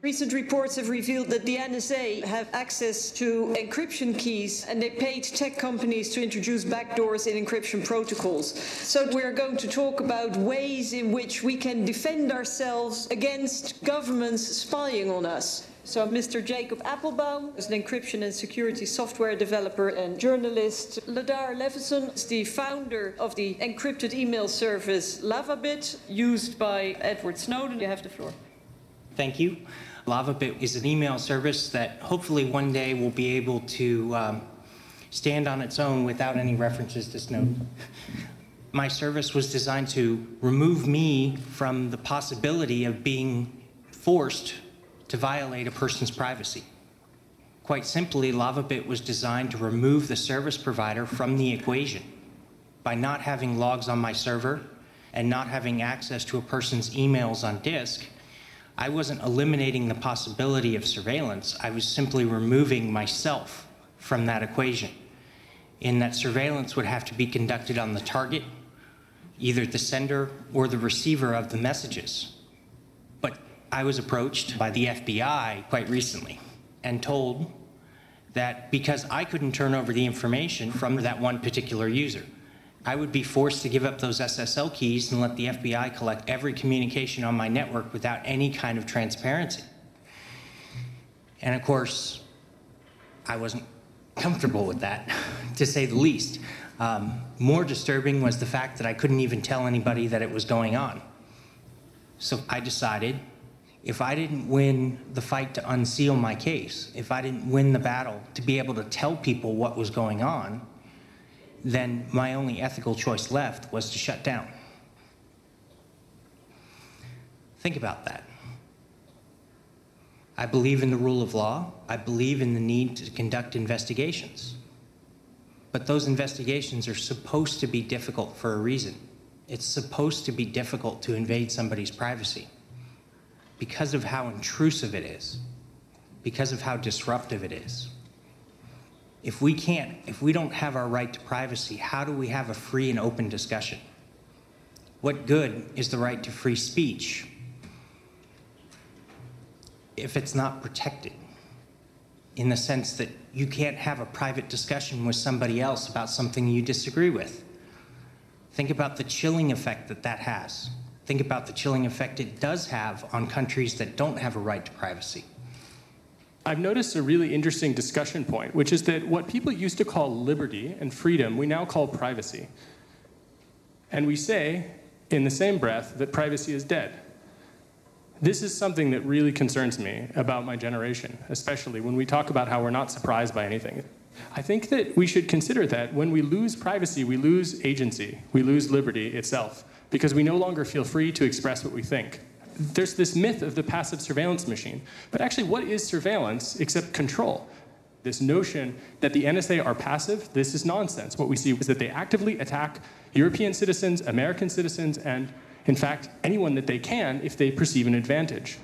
Recent reports have revealed that the NSA have access to encryption keys, and they paid tech companies to introduce backdoors in encryption protocols. So we're going to talk about ways in which we can defend ourselves against governments spying on us. So Mr. Jacob Appelbaum is an encryption and security software developer and journalist. Ladar Levison is the founder of the encrypted email service Lavabit, used by Edward Snowden. You have the floor. Thank you. Lavabit is an email service that hopefully one day will be able to stand on its own without any references to Snowden. My service was designed to remove me from the possibility of being forced to violate a person's privacy. Quite simply, Lavabit was designed to remove the service provider from the equation. By not having logs on my server and not having access to a person's emails on disk, I wasn't eliminating the possibility of surveillance. I was simply removing myself from that equation. In that surveillance would have to be conducted on the target, either the sender or the receiver of the messages. But I was approached by the FBI quite recently and told that because I couldn't turn over the information from that one particular user, I would be forced to give up those SSL keys and let the FBI collect every communication on my network without any kind of transparency. And of course, I wasn't comfortable with that, to say the least. More disturbing was the fact that I couldn't even tell anybody that it was going on. So I decided, if I didn't win the fight to unseal my case, if I didn't win the battle to be able to tell people what was going on, then my only ethical choice left was to shut down. Think about that. I believe in the rule of law. I believe in the need to conduct investigations. But those investigations are supposed to be difficult for a reason. It's supposed to be difficult to invade somebody's privacy because of how intrusive it is, because of how disruptive it is. If we don't have our right to privacy, how do we have a free and open discussion? What good is the right to free speech if it's not protected? In the sense that you can't have a private discussion with somebody else about something you disagree with. Think about the chilling effect that that has. Think about the chilling effect it does have on countries that don't have a right to privacy. I've noticed a really interesting discussion point, which is that what people used to call liberty and freedom, we now call privacy. And we say, in the same breath, that privacy is dead. This is something that really concerns me about my generation, especially when we talk about how we're not surprised by anything. I think that we should consider that when we lose privacy, we lose agency, we lose liberty itself, because we no longer feel free to express what we think. There's this myth of the passive surveillance machine. But actually, what is surveillance except control? This notion that the NSA are passive, this is nonsense. What we see is that they actively attack European citizens, American citizens, and in fact, anyone that they can if they perceive an advantage.